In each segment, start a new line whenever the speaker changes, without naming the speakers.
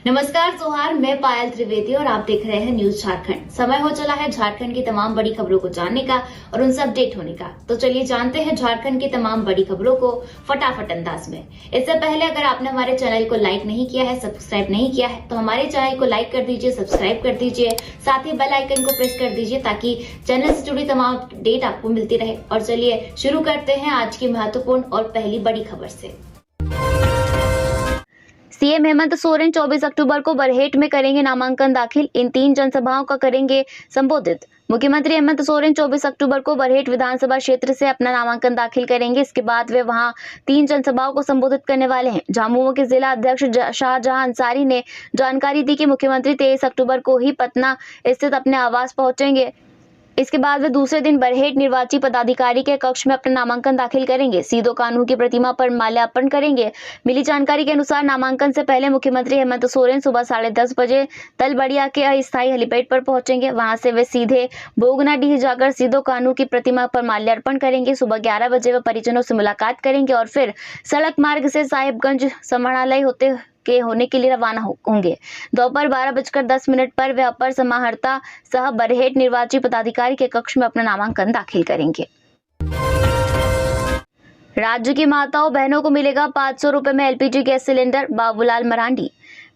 नमस्कार जोहार, मैं पायल त्रिवेदी और आप देख रहे हैं न्यूज झारखंड। समय हो चला है झारखंड की तमाम बड़ी खबरों को जानने का और उनसे अपडेट होने का। तो चलिए जानते हैं झारखंड की तमाम बड़ी खबरों को फटाफट अंदाज में। इससे पहले अगर आपने हमारे चैनल को लाइक नहीं किया है, सब्सक्राइब नहीं किया है, तो हमारे चैनल को लाइक कर दीजिए, सब्सक्राइब कर दीजिए, साथ ही बेल आइकन को प्रेस कर दीजिए ताकि चैनल से जुड़ी तमाम अपडेट आपको मिलती रहे। और चलिए शुरू करते हैं आज की महत्वपूर्ण और पहली बड़ी खबर से। सीएम हेमंत सोरेन 24 अक्टूबर को बरहेट में करेंगे नामांकन दाखिल। इन 3 जनसभाओं का करेंगे संबोधित। मुख्यमंत्री हेमंत सोरेन 24 अक्टूबर को बरहेट विधानसभा क्षेत्र से अपना नामांकन दाखिल करेंगे। इसके बाद वे वहां 3 जनसभाओं को संबोधित करने वाले हैं। झामुमो के जिला अध्यक्ष शाहजहां अंसारी ने जानकारी दी कि मुख्यमंत्री 23 अक्टूबर को ही पटना स्थित अपने आवास पहुंचेंगे। इसके बाद वे दूसरे दिन बरहेट निर्वाची पदाधिकारी के कक्ष में अपना नामांकन दाखिल करेंगे। सीधो कान्हू की प्रतिमा पर माल्यार्पण करेंगे। मिली जानकारी के अनुसार नामांकन से पहले मुख्यमंत्री हेमंत सोरेन सुबह 10:30 बजे तलबड़िया के अस्थायी हेलीपैड पर पहुंचेंगे। वहां से वे सीधे बोगनाडीह जाकर सीधो कान्हू की प्रतिमा पर माल्यार्पण करेंगे। सुबह 11 बजे वे परिजनों से मुलाकात करेंगे और फिर सड़क मार्ग से साहिबगंज समाहरणालय होने के लिए रवाना होंगे। दोपहर 12:10 पर वे अपर समाहर्ता सह बरहेट निर्वाची पदाधिकारी के कक्ष में अपना नामांकन दाखिल करेंगे। राज्य की माताओं बहनों को मिलेगा 500 रुपए में LPG gas cylinder. Babulal Marandi.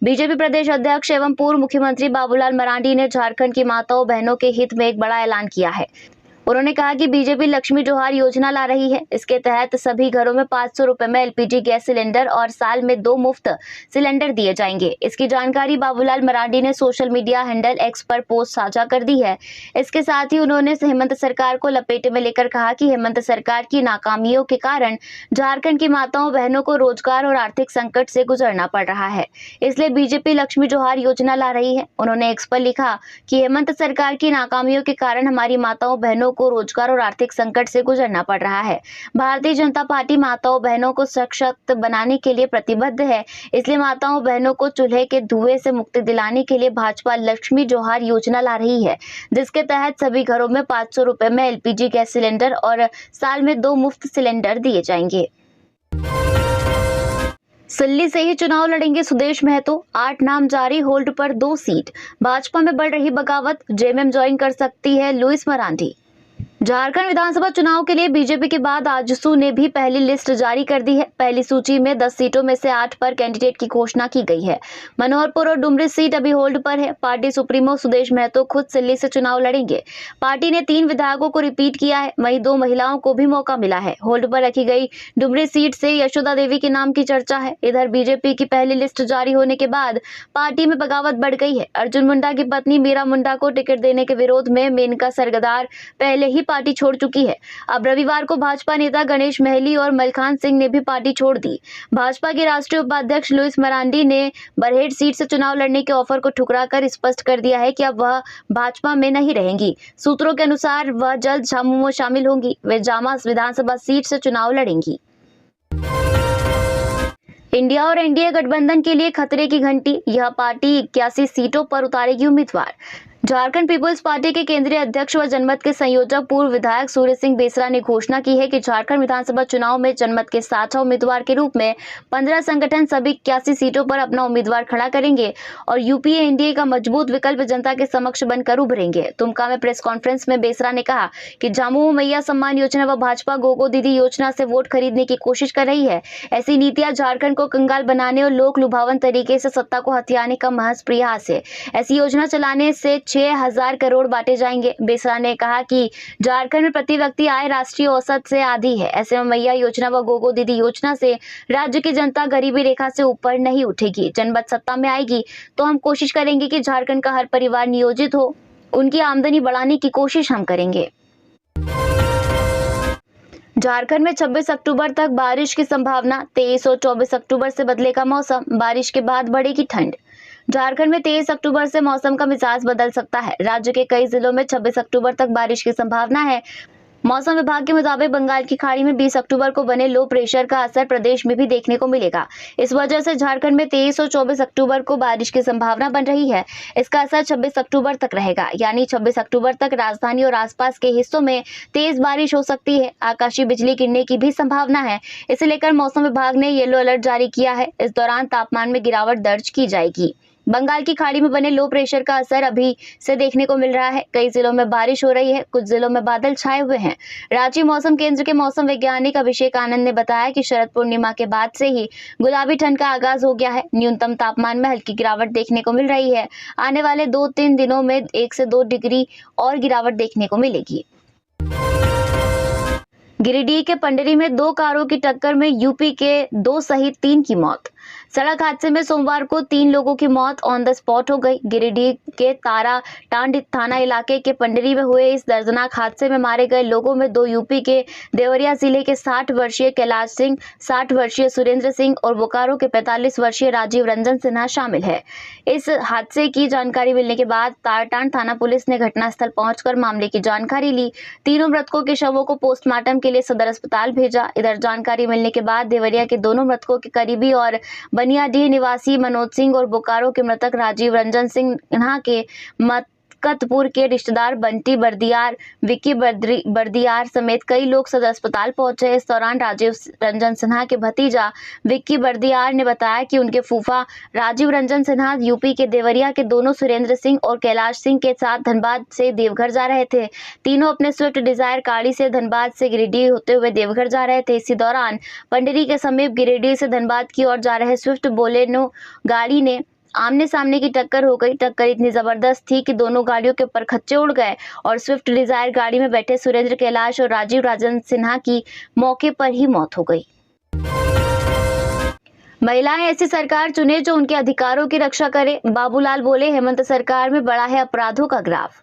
BJP प्रदेश अध्यक्ष एवं पूर्व मुख्यमंत्री बाबूलाल मरांडी ने झारखंड की माताओं बहनों के हित में एक बड़ा ऐलान किया है। उन्होंने कहा कि बीजेपी लक्ष्मी जोहार योजना ला रही है। इसके तहत सभी घरों में 500 रुपए में एलपीजी गैस सिलेंडर और साल में 2 मुफ्त सिलेंडर दिए जाएंगे। इसकी जानकारी बाबूलाल मरांडी ने सोशल मीडिया हैंडल एक्स पर पोस्ट साझा कर दी है। इसके साथ ही उन्होंने हेमंत सरकार को लपेटे में लेकर कहा कि हेमंत सरकार की नाकामियों के कारण झारखंड की माताओं बहनों को रोजगार और आर्थिक संकट से गुजरना पड़ रहा है, इसलिए बीजेपी लक्ष्मी जोहार योजना ला रही है। उन्होंने एक्स पर लिखा कि हेमंत सरकार की नाकामियों के कारण हमारी माताओं बहनों को रोजगार और आर्थिक संकट से गुजरना पड़ रहा है। भारतीय जनता पार्टी माताओं बहनों को सशक्त बनाने के लिए प्रतिबद्ध है, इसलिए माताओं बहनों को चूल्हे के धुएं से मुक्ति दिलाने के लिए भाजपा लक्ष्मी जोहार योजना ला रही है, जिसके तहत सभी घरों में 500 रुपए में एलपीजी गैस सिलेंडर और साल में 2 मुफ्त सिलेंडर दिए जाएंगे। सिल्ली से ही चुनाव लड़ेंगे सुदेश महतो। 8 नाम जारी, होल्ड पर 2 सीट। भाजपा में बढ़ रही बगावत, जेएमएम ज्वाइन कर सकती है लुइस मरांडी। झारखंड विधानसभा चुनाव के लिए बीजेपी के बाद आजसू ने भी पहली लिस्ट जारी कर दी है। पहली सूची में 10 सीटों में से 8 पर कैंडिडेट की घोषणा की गई है। मनोहरपुर और डुमरी सीट अभी होल्ड पर है। पार्टी सुप्रीमो सुदेश महतो खुद सिल्ली से चुनाव लड़ेंगे। पार्टी ने 3 विधायकों को रिपीट किया है, वहीं 2 महिलाओं को भी मौका मिला है। होल्ड पर रखी गई डुमरी सीट से यशोदा देवी के नाम की चर्चा है। इधर बीजेपी की पहली लिस्ट जारी होने के बाद पार्टी में बगावत बढ़ गई है। अर्जुन मुंडा की पत्नी मीरा मुंडा को टिकट देने के विरोध में मेनका सरगदार पहले ही पार्टी छोड़ चुकी है। अब रविवार को भाजपा नेता गणेश महली और मलखान सिंह ने भी पार्टी छोड़ दी। भाजपा के राष्ट्रीय उपाध्यक्ष लुइस मरांडी ने बरहेट सीट से चुनाव लड़ने के ऑफर को ठुकराकर स्पष्ट कर दिया है कि अब वह भाजपा में नहीं रहेंगी। सूत्रों के अनुसार वह जल्द झामुमो में शामिल होंगी। वे जामा विधानसभा सीट से चुनाव लड़ेंगी। इंडिया और एनडीए गठबंधन के लिए खतरे की घंटी। यह पार्टी 81 सीटों पर उतारेगी उम्मीदवार। झारखंड पीपुल्स पार्टी के केंद्रीय अध्यक्ष व जनमत के संयोजक पूर्व विधायक सूर्य सिंह बेसरा ने घोषणा की है कि झारखंड विधानसभा चुनाव में जनमत के साझा उम्मीदवार के रूप में 15 संगठन सभी 81 सीटों पर अपना उम्मीदवार खड़ा करेंगे और यूपीए एनडीए का मजबूत विकल्प जनता के समक्ष बनकर उभरेंगे। दुमका में प्रेस कॉन्फ्रेंस में बेसरा ने कहा कि झामुमो मैया सम्मान योजना व भाजपा गोगो दीदी योजना से वोट खरीदने की कोशिश कर रही है। ऐसी नीतियां झारखंड को कंगाल बनाने और लोक लुभावन तरीके से सत्ता को हथियाने का महज प्रयास है। ऐसी योजना चलाने से 6,000 करोड़ बांटे जाएंगे। बेसरा ने कहा कि झारखंड में प्रति व्यक्ति आय राष्ट्रीय औसत से आधी है। ऐसे में मैया योजना व गोगो दीदी योजना से राज्य की जनता गरीबी रेखा से ऊपर नहीं उठेगी। जनमत सत्ता में आएगी तो हम कोशिश करेंगे कि झारखंड का हर परिवार नियोजित हो, उनकी आमदनी बढ़ाने की कोशिश हम करेंगे। झारखंड में 26 अक्टूबर तक बारिश की संभावना। 23 और 24 अक्टूबर से बदलेगा मौसम। बारिश के बाद बढ़ेगी ठंड। झारखंड में 23 अक्टूबर से मौसम का मिजाज बदल सकता है। राज्य के कई जिलों में 26 अक्टूबर तक बारिश की संभावना है। मौसम विभाग के मुताबिक बंगाल की खाड़ी में 20 अक्टूबर को बने लो प्रेशर का असर प्रदेश में भी देखने को मिलेगा। इस वजह से झारखंड में 23 और 24 अक्टूबर को बारिश की संभावना बन रही है। इसका असर 26 अक्टूबर तक रहेगा, यानी 26 अक्टूबर तक राजधानी और आसपास के हिस्सों में तेज बारिश हो सकती है। आकाशीय बिजली गिरने की भी संभावना है। इसे लेकर मौसम विभाग ने येलो अलर्ट जारी किया है। इस दौरान तापमान में गिरावट दर्ज की जाएगी। बंगाल की खाड़ी में बने लो प्रेशर का असर अभी से देखने को मिल रहा है। कई जिलों में बारिश हो रही है, कुछ जिलों में बादल छाए हुए हैं। रांची मौसम केंद्र के मौसम वैज्ञानिक अभिषेक आनंद ने बताया कि शरद पूर्णिमा के बाद से ही गुलाबी ठंड का आगाज हो गया है। न्यूनतम तापमान में हल्की गिरावट देखने को मिल रही है। आने वाले 2-3 दिनों में 1 से 2 डिग्री और गिरावट देखने को मिलेगी। गिरिडीह के पंडरी में 2 कारों की टक्कर में यूपी के 2 सहित 3 की मौत। सड़क हादसे में सोमवार को 3 लोगों की मौत ऑन द स्पॉट हो गई। गिरिडीह के तारा टांड थाना इलाके के पंडरी में हुए इस दर्दनाक हादसे में मारे गए लोगों में 2 यूपी के देवरिया जिले के 60 वर्षीय कैलाश सिंह, 60 वर्षीय सुरेंद्र सिंह और बोकारो के 45 वर्षीय राजीव रंजन सिन्हा शामिल है। इस हादसे की जानकारी मिलने के बाद ताराटांड थाना पुलिस ने घटनास्थल पहुंचकर मामले की जानकारी ली। तीनों मृतकों के शवों को पोस्टमार्टम के लिए सदर अस्पताल भेजा। इधर जानकारी मिलने के बाद देवरिया के दोनों मृतकों के करीबी और बनियाडीह निवासी मनोज सिंह और बोकारो के मृतक राजीव रंजन सिन्हा के मक्कतपुर के रिश्तेदार बंटी बर्दियार, विक्की बर्दियार समेत कई लोग सदर अस्पताल पहुंचे। इस दौरान राजीव रंजन सिन्हा के भतीजा विक्की बर्दियार ने बताया कि उनके फूफा राजीव रंजन सिन्हा यूपी के देवरिया के दोनों सुरेंद्र सिंह और कैलाश सिंह के साथ धनबाद से देवघर जा रहे थे। तीनों अपने स्विफ्ट डिजायर गाड़ी से धनबाद से गिरिडीह होते हुए देवघर जा रहे थे। इसी दौरान पंडरी के समीप गिरिडीह से धनबाद की ओर जा रहे स्विफ्ट बोलेरो गाड़ी ने आमने सामने की टक्कर हो गई। टक्कर इतनी जबरदस्त थी कि दोनों गाड़ियों के ऊपर खच्चे उड़ गए और स्विफ्ट डिजायर गाड़ी में बैठे सुरेंद्र, कैलाश और राजीव रंजन सिन्हा की मौके पर ही मौत हो गई। महिलाएं ऐसी सरकार चुने जो उनके अधिकारों की रक्षा करे। बाबूलाल बोले, हेमंत सरकार में बड़ा है अपराधों का ग्राफ।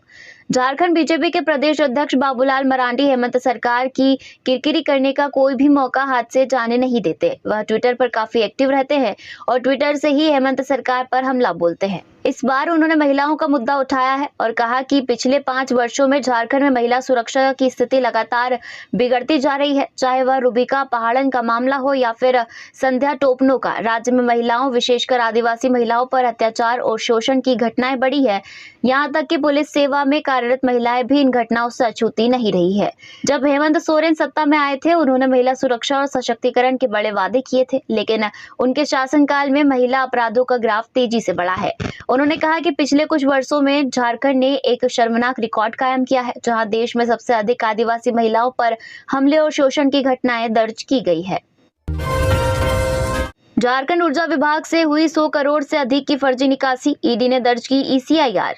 झारखंड बीजेपी के प्रदेश अध्यक्ष बाबूलाल मरांडी हेमंत सरकार की किरकिरी करने का कोई भी मौका हाथ से जाने नहीं देते। वह ट्विटर पर काफी एक्टिव रहते हैं और ट्विटर से ही हेमंत सरकार पर हमला बोलते हैं। इस बार उन्होंने महिलाओं का मुद्दा उठाया है और कहा कि पिछले 5 वर्षों में झारखंड में महिला सुरक्षा की स्थिति लगातार बिगड़ती जा रही है। चाहे वह रूबिका पहाड़न का मामला हो या फिर संध्या टोपनो का। राज्य में महिलाओं, विशेषकर आदिवासी महिलाओं पर अत्याचार और शोषण की घटनाएं बढ़ी है। यहाँ तक कि पुलिस सेवा में कार्यरत महिलाएं भी इन घटनाओं से अछूती नहीं रही है। जब हेमंत सोरेन सत्ता में आए थे, उन्होंने महिला सुरक्षा और सशक्तिकरण के बड़े वादे किए थे, लेकिन उनके शासनकाल में महिला अपराधों का ग्राफ तेजी से बढ़ा है। उन्होंने कहा कि पिछले कुछ वर्षों में झारखंड ने एक शर्मनाक रिकॉर्ड कायम किया है, जहां देश में सबसे अधिक आदिवासी महिलाओं पर हमले और शोषण की घटनाएं दर्ज की गई है। झारखंड ऊर्जा विभाग से हुई 100 करोड़ से अधिक की फर्जी निकासी, ईडी ने दर्ज की ECIR।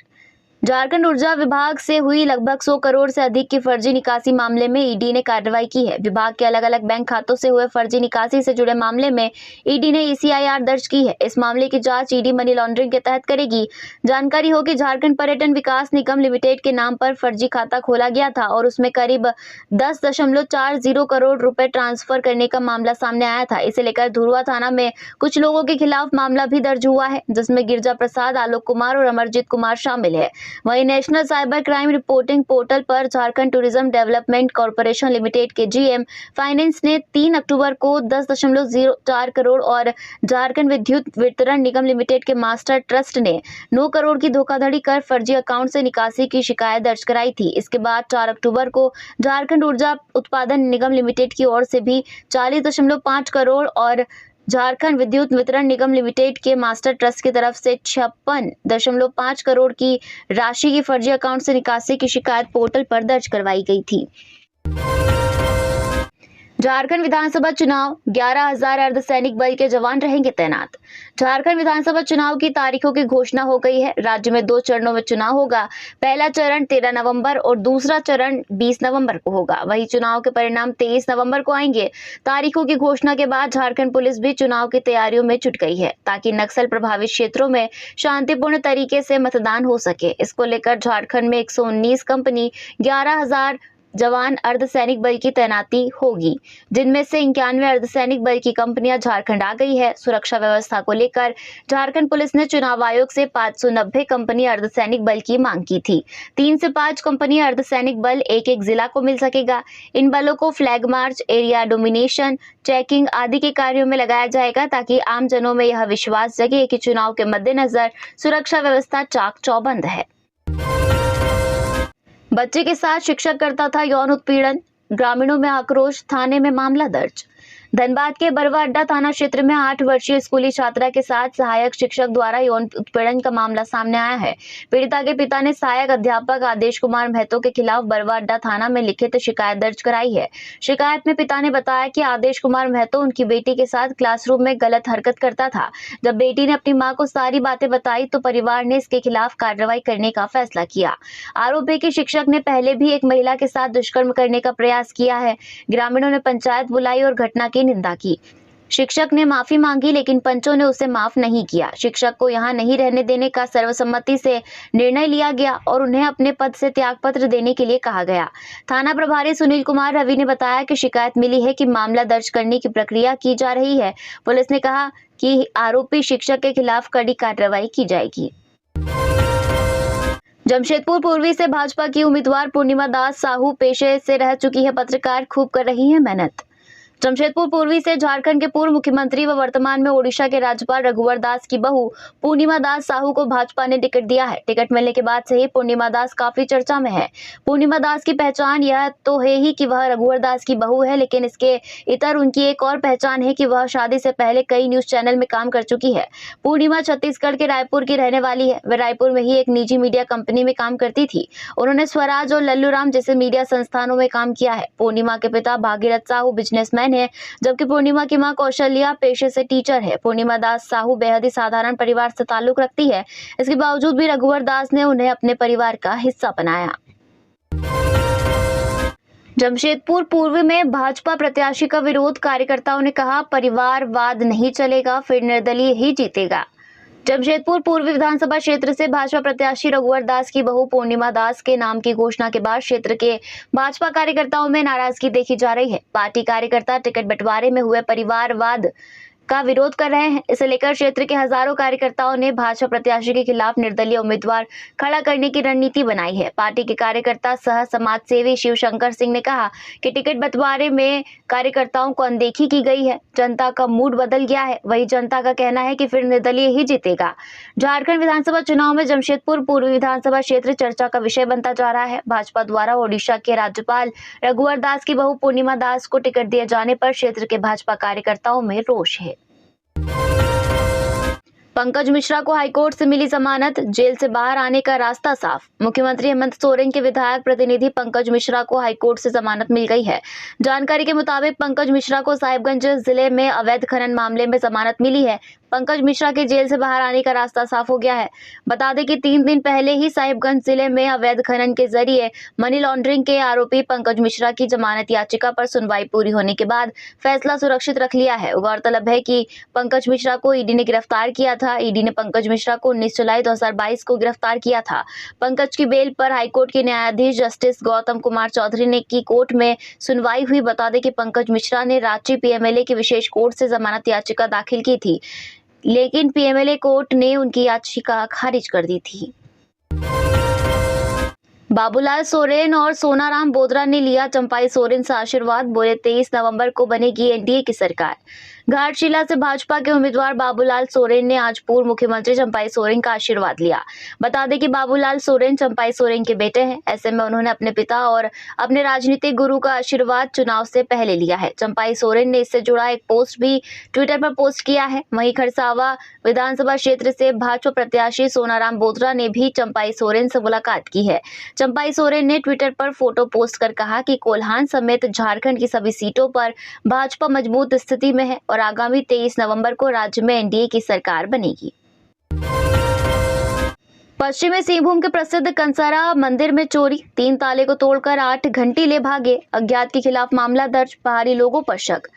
झारखंड ऊर्जा विभाग से हुई लगभग 100 करोड़ से अधिक की फर्जी निकासी मामले में ईडी ने कार्रवाई की है। विभाग के अलग अलग बैंक खातों से हुए फर्जी निकासी से जुड़े मामले में ईडी ने ECIR दर्ज की है। इस मामले की जांच ईडी मनी लॉन्ड्रिंग के तहत करेगी। जानकारी हो कि झारखंड पर्यटन विकास निगम लिमिटेड के नाम पर फर्जी खाता खोला गया था और उसमें करीब 10.40 करोड़ रुपए ट्रांसफर करने का मामला सामने आया था। इसे लेकर धुरुआ थाना में कुछ लोगों के खिलाफ मामला भी दर्ज हुआ है, जिसमें गिरजा प्रसाद, आलोक कुमार और अमरजीत कुमार शामिल है। वहीं national cyber crime reporting portal पर Jharkhand tourism development corporation limited के GM फाइनेंस ने 3 अक्टूबर को 10.04 करोड़ और झारखंड विद्युत वितरण निगम लिमिटेड के मास्टर ट्रस्ट ने 9 करोड़ की धोखाधड़ी कर फर्जी अकाउंट से निकासी की शिकायत दर्ज कराई थी। इसके बाद 4 अक्टूबर को झारखंड ऊर्जा उत्पादन निगम लिमिटेड की ओर से भी 40.5 करोड़ और झारखंड विद्युत वितरण निगम लिमिटेड के मास्टर ट्रस्ट की तरफ से 56.5 करोड़ की राशि की फर्जी अकाउंट से निकासी की शिकायत पोर्टल पर दर्ज करवाई गई थी। झारखंड विधानसभा चुनाव, 11,000 अर्धसैनिक बल के जवान रहेंगे तैनात। झारखंड विधानसभा चुनाव की तारीखों की घोषणा हो गई है। राज्य में 2 चरणों में चुनाव होगा। पहला चरण 13 नवंबर और दूसरा चरण 20 नवंबर को होगा। वहीं चुनाव के परिणाम 23 नवंबर को आएंगे। तारीखों की घोषणा के बाद झारखंड पुलिस भी चुनाव की तैयारियों में जुट गई है, ताकि नक्सल प्रभावित क्षेत्रों में शांतिपूर्ण तरीके से मतदान हो सके। इसको लेकर झारखंड में 119 कंपनी 11,000 जवान अर्धसैनिक बल की तैनाती होगी, जिनमें से 91 अर्धसैनिक बल की कंपनियां झारखंड आ गई है। सुरक्षा व्यवस्था को लेकर झारखंड पुलिस ने चुनाव आयोग से 590 कंपनी अर्धसैनिक बल की मांग की थी। 3 से 5 कंपनी अर्धसैनिक बल एक जिला को मिल सकेगा। इन बलों को flag march, area domination, checking आदि के कार्यों में लगाया जाएगा, ताकि आम जनों में यह विश्वास जगे कि चुनाव के मद्देनजर सुरक्षा व्यवस्था चाक चौबंद है। बच्चे के साथ शिक्षक करता था यौन उत्पीड़न, ग्रामीणों में आक्रोश, थाने में मामला दर्ज। धनबाद के बरवा अड्डा थाना क्षेत्र में 8 वर्षीय स्कूली छात्रा के साथ सहायक शिक्षक द्वारा यौन उत्पीड़न का मामला सामने आया है। पीड़िता के पिता ने सहायक अध्यापक आदेश कुमार महतो के खिलाफ बरवा अड्डा थाना में लिखित शिकायत दर्ज कराई है। शिकायत में पिता ने बताया कि आदेश कुमार महतो उनकी बेटी के साथ क्लासरूम में गलत हरकत करता था। जब बेटी ने अपनी मां को सारी बातें बताई तो परिवार ने इसके खिलाफ कार्रवाई करने का फैसला किया। आरोप है कि शिक्षक ने पहले भी एक महिला के साथ दुष्कर्म करने का प्रयास किया है। ग्रामीणों ने पंचायत बुलाई और घटना की निंदा की। शिक्षक ने माफी मांगी लेकिन पंचों ने उसे माफ नहीं किया। शिक्षक को यहां नहीं रहने देने का सर्वसम्मति से निर्णय लिया गया और उन्हें अपने पद से त्यागपत्र देने के लिए कहा गया। थाना प्रभारी सुनील कुमार रवि ने बताया कि शिकायत मिली है कि मामला दर्ज करने की प्रक्रिया की जा रही है। पुलिस ने कहा कि आरोपी शिक्षक के खिलाफ कड़ी कार्रवाई की जाएगी। जमशेदपुर पूर्वी से भाजपा की उम्मीदवार पूर्णिमा दास साहू पेशे से रह चुकी है पत्रकार, खूब कर रही है मेहनत। जमशेदपुर पूर्वी से झारखंड के पूर्व मुख्यमंत्री व वर्तमान में ओडिशा के राज्यपाल रघुवर दास की बहू पूर्णिमा दास साहू को भाजपा ने टिकट दिया है। टिकट मिलने के बाद से ही पूर्णिमा दास काफी चर्चा में है। पूर्णिमा दास की पहचान यह तो है ही कि वह रघुवर दास की बहू है, लेकिन इसके इतर उनकी एक और पहचान है कि वह शादी से पहले कई न्यूज चैनल में काम कर चुकी है। पूर्णिमा छत्तीसगढ़ के रायपुर की रहने वाली है। वह रायपुर में ही एक निजी मीडिया कंपनी में काम करती थी। उन्होंने स्वराज और लल्लूराम जैसे मीडिया संस्थानों में काम किया है। पूर्णिमा के पिता भागीरथ साहू बिजनेसमैन है, जबकि पूर्णिमा की मां कौशल्या पेशे से टीचर है। पूर्णिमा दास साहू बेहद ही साधारण परिवार से ताल्लुक रखती है। इसके बावजूद भी रघुवर दास ने उन्हें अपने परिवार का हिस्सा बनाया। जमशेदपुर पूर्व में भाजपा प्रत्याशी का विरोध, कार्यकर्ताओं ने कहा परिवारवाद नहीं चलेगा, फिर निर्दलीय ही जीतेगा। जमशेदपुर पूर्व विधानसभा क्षेत्र से भाजपा प्रत्याशी रघुवर दास की बहू पूर्णिमा दास के नाम की घोषणा के बाद क्षेत्र के भाजपा कार्यकर्ताओं में नाराजगी देखी जा रही है। पार्टी कार्यकर्ता टिकट बंटवारे में हुए परिवारवाद का विरोध कर रहे हैं। इसे लेकर क्षेत्र के हजारों कार्यकर्ताओं ने भाजपा प्रत्याशी के खिलाफ निर्दलीय उम्मीदवार खड़ा करने की रणनीति बनाई है। पार्टी के कार्यकर्ता सह समाज सेवी शिवशंकर सिंह ने कहा कि टिकट बंटवारे में कार्यकर्ताओं को अनदेखी की गई है। जनता का मूड बदल गया है। वही जनता का कहना है कि फिर निर्दलीय ही जीतेगा। झारखंड विधानसभा चुनाव में जमशेदपुर पूर्व विधानसभा क्षेत्र चर्चा का विषय बनता जा रहा है। भाजपा द्वारा ओडिशा के राज्यपाल रघुवर दास की बहू पूर्णिमा दास को टिकट दिए जाने पर क्षेत्र के भाजपा कार्यकर्ताओं में रोष है। पंकज मिश्रा को हाईकोर्ट से मिली जमानत, जेल से बाहर आने का रास्ता साफ। मुख्यमंत्री हेमंत सोरेन के विधायक प्रतिनिधि पंकज मिश्रा को हाईकोर्ट से जमानत मिल गई है। जानकारी के मुताबिक पंकज मिश्रा को साहिबगंज जिले में अवैध खनन मामले में जमानत मिली है। पंकज मिश्रा के जेल से बाहर आने का रास्ता साफ हो गया है। बता दें कि 3 दिन पहले ही साहिबगंज जिले में अवैध खनन के जरिए मनी लॉन्ड्रिंग के आरोपी पंकज मिश्रा की जमानत याचिका पर सुनवाई पूरी होने के बाद फैसला सुरक्षित रख लिया है। गौरतलब है कि पंकज मिश्रा को ईडी ने गिरफ्तार किया था। ईडी ने पंकज मिश्रा को 19 जुलाई 2022 को गिरफ्तार किया था। पंकज की बेल पर हाईकोर्ट के न्यायाधीश जस्टिस गौतम कुमार चौधरी ने की कोर्ट में सुनवाई हुई। बता दें कि पंकज मिश्रा ने रांची पीएमएलए की विशेष कोर्ट से जमानत याचिका दाखिल की थी, लेकिन पीएमएलए कोर्ट ने उनकी याचिका खारिज कर दी थी। बाबूलाल सोरेन और सोनाराम बोदरा ने लिया चंपाई सोरेन से आशीर्वाद, बोले 23 नवंबर को बनेगी एनडीए की सरकार। घाटशिला से भाजपा के उम्मीदवार बाबूलाल सोरेन ने आज पूर्व मुख्यमंत्री चंपाई सोरेन का आशीर्वाद लिया। बता दें कि बाबूलाल सोरेन चंपाई सोरेन के बेटे हैं। ऐसे में उन्होंने अपने पिता और अपने राजनीतिक गुरु का आशीर्वाद चुनाव से पहले लिया है। चंपाई सोरेन ने इससे जुड़ा एक पोस्ट भी ट्विटर पर पोस्ट किया है। वहीं खरसावा विधानसभा क्षेत्र से भाजपा प्रत्याशी सोनाराम बोदरा ने भी चंपाई सोरेन से मुलाकात की है। चंपाई सोरेन ने ट्विटर पर फोटो पोस्ट कर कहा कि कोल्हान समेत झारखंड की सभी सीटों पर भाजपा मजबूत स्थिति में है और आगामी 23 नवंबर को राज्य में एनडीए की सरकार बनेगी। पश्चिमी सिंहभूम के प्रसिद्ध कंसरा मंदिर में चोरी, 3 ताले को तोड़कर 8 घंटी ले भागे, अज्ञात के खिलाफ मामला दर्ज, बाहरी लोगों पर शक।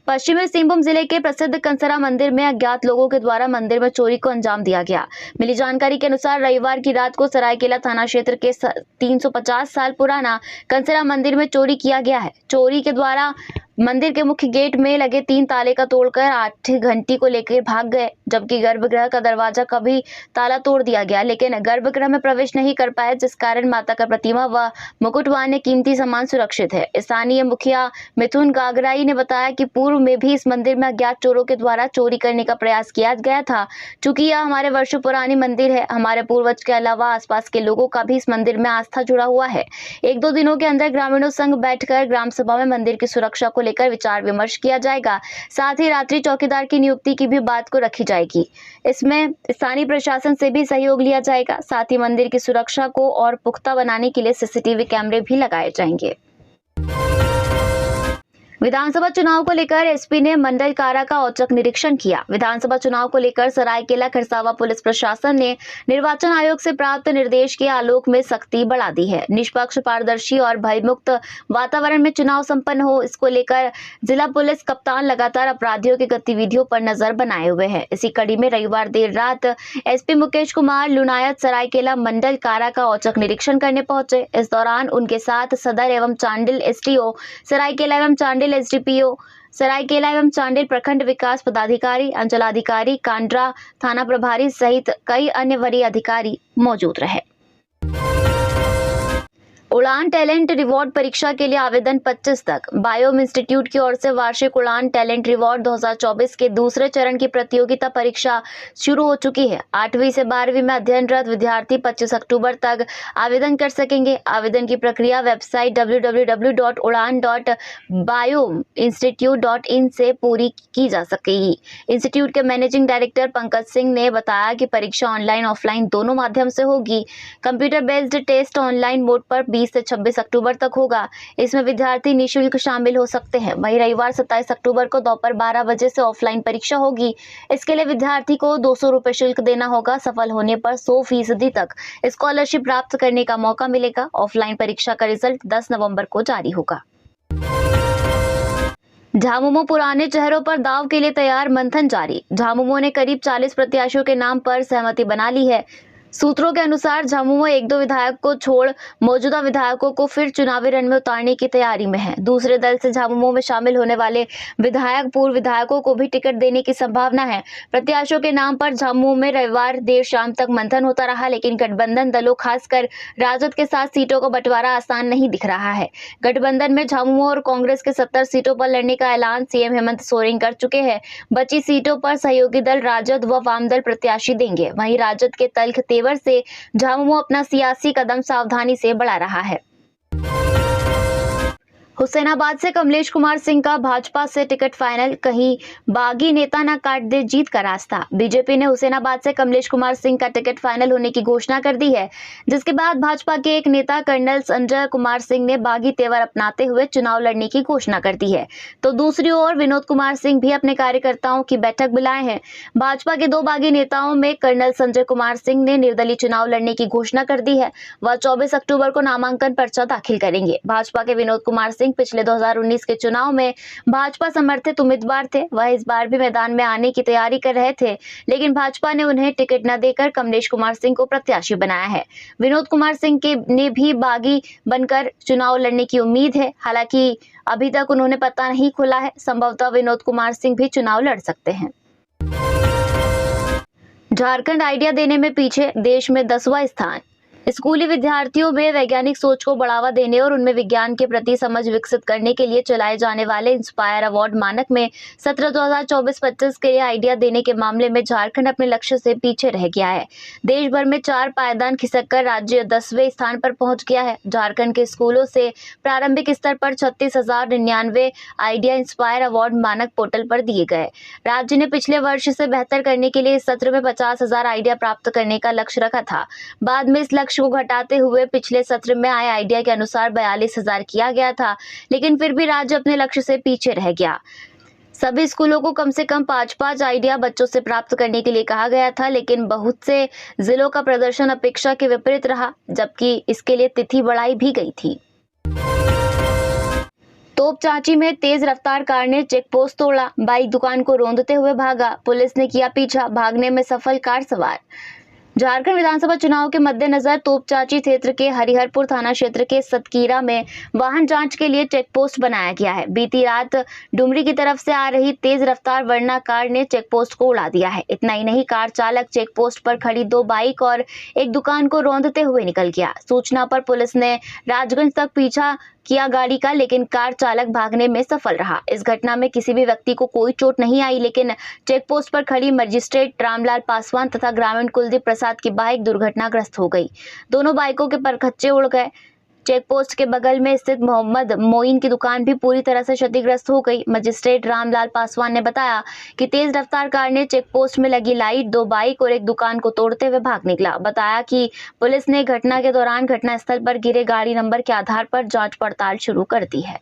पश्चिमी सिंहभूम जिले के प्रसिद्ध कंसरा मंदिर में अज्ञात लोगों के द्वारा मंदिर में चोरी को अंजाम दिया गया। मिली जानकारी के अनुसार रविवार की रात को सरायकेला थाना क्षेत्र के 350 साल पुराना कंसरा मंदिर में चोरी किया गया है। चोरी के द्वारा मंदिर के मुख्य गेट में लगे 3 ताले का तोड़कर 8 घंटी को लेकर भाग गए, जबकि गर्भगृह का दरवाजा का भी ताला तोड़ दिया गया, लेकिन गर्भगृह में प्रवेश नहीं कर पाए, जिस कारण माता का प्रतिमा व मुकुट व अन्य कीमती सामान सुरक्षित है। स्थानीय मुखिया मिथुन गागराई ने बताया कि पूर्व में भी इस मंदिर में अज्ञात चोरों के द्वारा चोरी करने का प्रयास किया गया था। चूंकि यह हमारे वर्षों पुरानी मंदिर है, हमारे पूर्वज के अलावा आसपास के लोगों का भी इस मंदिर में आस्था जुड़ा हुआ है। 1-2 दिनों के अंदर ग्रामीणों संग बैठकर ग्राम सभा में मंदिर की सुरक्षा को को लेकर विचार विमर्श किया जाएगा। साथ ही रात्रि चौकीदार की नियुक्ति की भी बात को रखी जाएगी। इसमें स्थानीय प्रशासन से भी सहयोग लिया जाएगा। साथ ही मंदिर की सुरक्षा को और पुख्ता बनाने के लिए सीसीटीवी कैमरे भी लगाए जाएंगे। विधानसभा चुनाव को लेकर एसपी ने मंडल कारा का औचक निरीक्षण किया। विधानसभा चुनाव को लेकर सरायकेला खरसावां पुलिस प्रशासन ने निर्वाचन आयोग से प्राप्त निर्देश के आलोक में सख्ती बढ़ा दी है। निष्पक्ष, पारदर्शी और भयमुक्त वातावरण में चुनाव संपन्न हो, इसको लेकर जिला पुलिस कप्तान लगातार अपराधियों की गतिविधियों पर नजर बनाए हुए हैं। इसी कड़ी में रविवार देर रात एसपी मुकेश कुमार लुनायत सरायकेला मंडल कारा का औचक निरीक्षण करने पहुंचे। इस दौरान उनके साथ सदर एवं चांडिल एसडीओ सरायकेला एवं चांडिल एसडीपीओ सरायकेला एवं चांडिल प्रखंड विकास पदाधिकारी, अंचलाधिकारी, कांड्रा थाना प्रभारी सहित कई अन्य वरीय अधिकारी मौजूद रहे। उड़ान टैलेंट रिवॉर्ड परीक्षा के लिए आवेदन 25 तक। बायोम इंस्टीट्यूट की ओर से वार्षिक उड़ान टैलेंट रिवॉर्ड 2024 के दूसरे चरण की प्रतियोगिता परीक्षा शुरू हो चुकी है। 8वीं से 12वीं में अध्ययनरत विद्यार्थी 25 अक्टूबर तक आवेदन कर सकेंगे। आवेदन की प्रक्रिया वेबसाइट www.udan.biominstitute.in से पूरी की जा सकेगी। इंस्टीट्यूट के मैनेजिंग डायरेक्टर पंकज सिंह ने बताया कि परीक्षा ऑनलाइन ऑफलाइन दोनों माध्यम से होगी। Computer based test online mode पर 20 से 26 अक्टूबर तक होगा। इसमें विद्यार्थी निःशुल्क शामिल हो सकते हैं। वहीं रविवार 27 अक्टूबर को दोपहर 12 बजे से ऑफलाइन परीक्षा होगी। इसके लिए विद्यार्थी को 200 रुपए शुल्क देना होगा। सफल होने पर 100% तक स्कॉलरशिप प्राप्त करने का मौका मिलेगा। ऑफलाइन परीक्षा का रिजल्ट 10 नवंबर को जारी होगा। झामुमो पुराने चेहरों पर दांव के लिए तैयार, मंथन जारी। झामुमो ने करीब 40 प्रत्याशियों के नाम पर सहमति बना ली है। सूत्रों के अनुसार झामुमो 1-2 विधायक को छोड़ मौजूदा विधायकों को फिर चुनावी रण में उतारने की तैयारी में है। दूसरे दल से झामुमो में शामिल होने वाले विधायक पूर्व विधायकों को भी टिकट देने की संभावना है। प्रत्याशियों के नाम पर झामुमो में रविवार देर शाम तक मंथन होता रहा, लेकिन गठबंधन दलों खासकर राजद के साथ सीटों का बंटवारा आसान नहीं दिख रहा है। गठबंधन में झामुमो और कांग्रेस के 70 सीटों पर लड़ने का ऐलान सीएम हेमंत सोरेन कर चुके हैं। बची सीटों पर सहयोगी दल राजद व वामदल प्रत्याशी देंगे। वहीं राजद के तल्ख से झामुमो अपना सियासी कदम सावधानी से बढ़ा रहा है। हुसैनाबाद से कमलेश कुमार सिंह का भाजपा से टिकट फाइनल, कहीं बागी नेता न काट दे जीत का रास्ता। बीजेपी ने हुसैनाबाद से कमलेश कुमार सिंह का टिकट फाइनल होने की घोषणा कर दी है, जिसके बाद भाजपा के एक नेता कर्नल संजय कुमार सिंह ने बागी तेवर अपनाते हुए चुनाव लड़ने की घोषणा कर दी है। तो दूसरी ओर विनोद कुमार सिंह भी अपने कार्यकर्ताओं की बैठक बुलाए हैं। भाजपा के 2 बागी नेताओं में कर्नल संजय कुमार सिंह ने निर्दलीय चुनाव लड़ने की घोषणा कर दी है। वह 24 अक्टूबर को नामांकन पर्चा दाखिल करेंगे। भाजपा के विनोद कुमार सिंह पिछले 2019 के चुनाव में भाजपा समर्थित उम्मीदवार थे। वह इस बार भी मैदान में आने की तैयारी कर रहे थे, लेकिन भाजपा ने उन्हें टिकट न देकर कमलेश कुमार सिंह को प्रत्याशी बनाया है। विनोद कुमार सिंह ने भी बागी बनकर चुनाव लड़ने की उम्मीद है। हालांकि अभी तक उन्होंने पता नहीं खोला है। संभवतः विनोद कुमार सिंह भी चुनाव लड़ सकते हैं। झारखंड आइडिया देने में पीछे, देश में 10वां स्थान। स्कूली विद्यार्थियों में वैज्ञानिक सोच को बढ़ावा देने और उनमें विज्ञान के प्रति समझ विकसित करने के लिए चलाए जाने वाले इंस्पायर अवार्ड मानक में सत्र 2024-25 के लिए आइडिया देने के मामले में झारखंड अपने लक्ष्य से पीछे रह गया है। देश भर में 4 पायदान खिसककर राज्य 10वें स्थान पर पहुंच गया है। झारखंड के स्कूलों से प्रारंभिक स्तर पर 36,099 आइडिया इंस्पायर अवार्ड मानक पोर्टल पर दिए गए। राज्य ने पिछले वर्ष से बेहतर करने के लिए इस सत्र में 50,000 आइडिया प्राप्त करने का लक्ष्य रखा था। बाद में इस को घटाते हुए पिछले सत्र में आए आइडिया के अनुसार 42,000 किया गया था, लेकिन फिर भी राज्य अपने लक्ष्य से पीछे रह गया। सभी स्कूलों को कम से कम 5-5 आइडिया बच्चों से प्राप्त करने के लिए कहा गया था, लेकिन बहुत से जिलों का प्रदर्शन अपेक्षा के विपरीत रहा, जबकि इसके लिए तिथि बढ़ाई भी गई थी। तोपचांची में तेज रफ्तार कार ने चेक पोस्ट तोड़ा, बाइक दुकान को रौंदते हुए भागा, पुलिस ने किया पीछा, भागने में सफल कार सवार। झारखंड विधानसभा चुनाव के मद्देनजर तोपचांची क्षेत्र के हरिहरपुर थाना क्षेत्र के सतकीरा में वाहन जांच के लिए चेक पोस्ट बनाया गया है। बीती रात डुमरी की तरफ से आ रही तेज रफ्तार वर्ना कार ने चेक पोस्ट को उड़ा दिया है। इतना ही नहीं, कार चालक चेक पोस्ट पर खड़ी 2 बाइक और एक दुकान को रौंदते हुए निकल गया। सूचना पर पुलिस ने राजगंज तक पीछा किया गाड़ी का, लेकिन कार चालक भागने में सफल रहा। इस घटना में किसी भी व्यक्ति को कोई चोट नहीं आई, लेकिन चेक पोस्ट पर खड़ी मजिस्ट्रेट रामलाल पासवान तथा ग्रामीण कुलदीप प्रसाद की बाइक दुर्घटनाग्रस्त हो गई। दोनों बाइकों के परखच्चे उड़ गए। चेक पोस्ट के बगल में स्थित मोहम्मद मोइन की दुकान भी पूरी तरह से क्षतिग्रस्त हो गई। मजिस्ट्रेट रामलाल पासवान ने बताया कि तेज रफ्तार कार ने चेक पोस्ट में लगी लाइट, 2 बाइक और एक दुकान को तोड़ते हुए भाग निकला। बताया कि पुलिस ने घटना के दौरान घटनास्थल पर गिरे गाड़ी नंबर के आधार पर जांच पड़ताल शुरू कर दी है।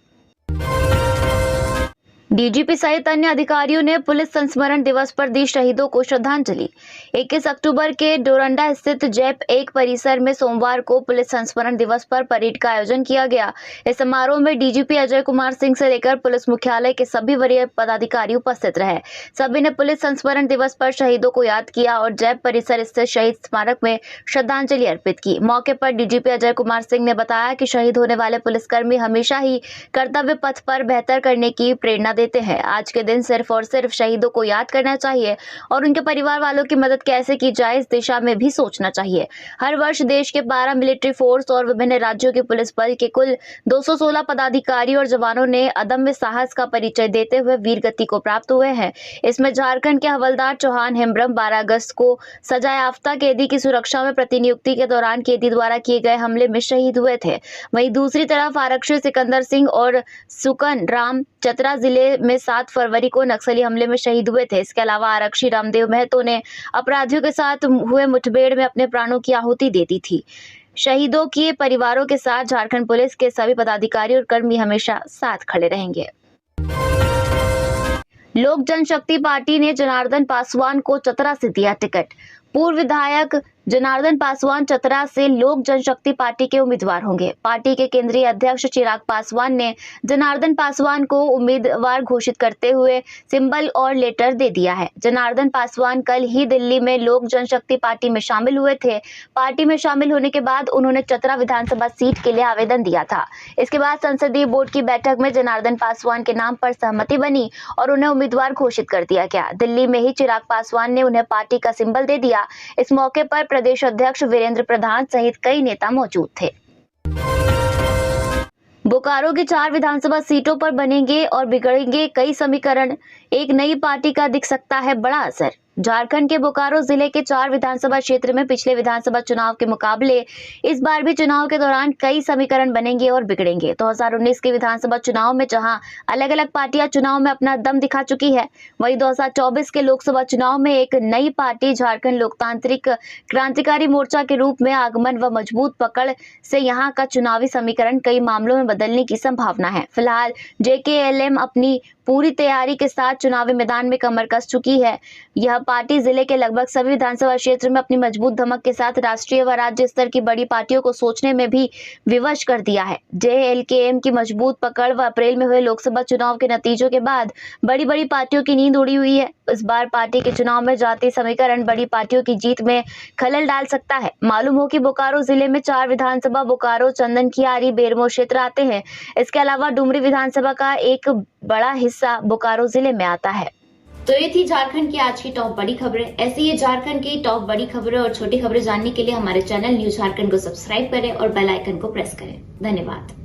डीजीपी सहित अन्य अधिकारियों ने पुलिस संस्मरण दिवस पर दी शहीदों को श्रद्धांजलि। 21 अक्टूबर के डोरंडा स्थित जैप 1 परिसर में सोमवार को पुलिस संस्मरण दिवस पर परेड का आयोजन किया गया। इस समारोह में डीजीपी अजय कुमार सिंह से लेकर पुलिस मुख्यालय के सभी वरीय पदाधिकारी उपस्थित रहे। सभी ने पुलिस संस्मरण दिवस पर शहीदों को याद किया और जैप परिसर स्थित शहीद स्मारक में श्रद्धांजलि अर्पित की। मौके पर डीजीपी अजय कुमार सिंह ने बताया कि शहीद होने वाले पुलिसकर्मी हमेशा ही कर्तव्य पथ पर बेहतर करने की प्रेरणा देते हैं। आज के दिन सिर्फ और सिर्फ शहीदों को याद करना चाहिए और उनके परिवार वालों की मदद कैसे की जाए इस दिशा में भी सोचना चाहिए। हर वर्ष देश के पैरा मिलिट्री फोर्स और विभिन्न राज्यों के पुलिस बल के कुल 216 पदाधिकारी और जवानों ने अदम्य साहस का परिचय देते हुए वीर गति को प्राप्त हुए हैं। इसमें झारखंड के हवलदार चौहान हेम्ब्रम 12 अगस्त को सजा याफ्ता कैदी की सुरक्षा में प्रतिनियुक्ति के दौरान कैदी द्वारा किए गए हमले में शहीद हुए थे। वहीं दूसरी तरफ आरक्षी सिकंदर सिंह और सुकन राम चतरा जिले में 7 फरवरी को नक्सली हमले में शहीद हुए थे। इसके अलावा आरक्षी रामदेव महतो ने अपराधियों के साथ हुए मुठभेड़ में अपने प्राणों की आहुति दे दी थी। शहीदों के परिवारों के साथ झारखंड पुलिस के सभी पदाधिकारी और कर्मी हमेशा साथ खड़े रहेंगे। लोक जनशक्ति पार्टी ने जनार्दन पासवान को चतरा से दिया टिकट। पूर्व विधायक जनार्दन पासवान चतरा से लोक जनशक्ति पार्टी के उम्मीदवार होंगे। पार्टी के केंद्रीय अध्यक्ष चिराग पासवान ने जनार्दन पासवान को उम्मीदवार घोषित करते हुए सिंबल और लेटर दे दिया है। जनार्दन पासवान कल ही दिल्ली में लोक जनशक्ति पार्टी में शामिल हुए थे। पार्टी में शामिल होने के बाद उन्होंने चतरा विधानसभा सीट के लिए आवेदन दिया था। इसके बाद संसदीय बोर्ड की बैठक में जनार्दन पासवान के नाम पर सहमति बनी और उन्हें उम्मीदवार घोषित कर दिया गया। दिल्ली में ही चिराग पासवान ने उन्हें पार्टी का सिंबल दे दिया। इस मौके पर प्रदेश अध्यक्ष वीरेंद्र प्रधान सहित कई नेता मौजूद थे। बोकारो की 4 विधानसभा सीटों पर बनेंगे और बिगड़ेंगे कई समीकरण, एक नई पार्टी का दिख सकता है बड़ा असर। झारखंड के बोकारो जिले के 4 विधानसभा क्षेत्र में पिछले विधानसभा चुनाव के मुकाबले इस बार भी चुनाव के दौरान कई समीकरण बनेंगे और बिगड़ेंगे। 2019 के विधानसभा चुनाव में जहां अलग अलग पार्टियां चुनाव में अपना दम दिखा चुकी है, वहीं 2024 के लोकसभा चुनाव में एक नई पार्टी झारखंड लोकतांत्रिक क्रांतिकारी मोर्चा के रूप में आगमन व मजबूत पकड़ से यहां का चुनावी समीकरण कई मामलों में बदलने की संभावना है। फिलहाल JKLM अपनी पूरी तैयारी के साथ चुनावी मैदान में कमर कस चुकी है। यह पार्टी जिले के लगभग सभी विधानसभा क्षेत्र में अपनी मजबूत धमक के साथ राष्ट्रीय व राज्य स्तर की बड़ी पार्टियों को सोचने में भी विवश कर दिया है। JLKM की मजबूत पकड़ व अप्रैल में हुए लोकसभा चुनाव के नतीजों के बाद बड़ी बड़ी पार्टियों की नींद उड़ी हुई है। इस बार पार्टी के चुनाव में जातीय समीकरण बड़ी पार्टियों की जीत में खलल डाल सकता है। मालूम हो कि बोकारो जिले में 4 विधानसभा बोकारो, चंदनकियारी, बेरमो क्षेत्र आते हैं। इसके अलावा डुमरी विधानसभा का एक बड़ा हिस्सा बोकारो जिले में आता है। तो ये थी झारखंड की आज की टॉप बड़ी खबरें। ऐसे ही झारखंड की टॉप बड़ी खबरें और छोटी खबरें जानने के लिए हमारे चैनल न्यूज झारखंड को सब्सक्राइब करें और बेल आइकन को प्रेस करें। धन्यवाद।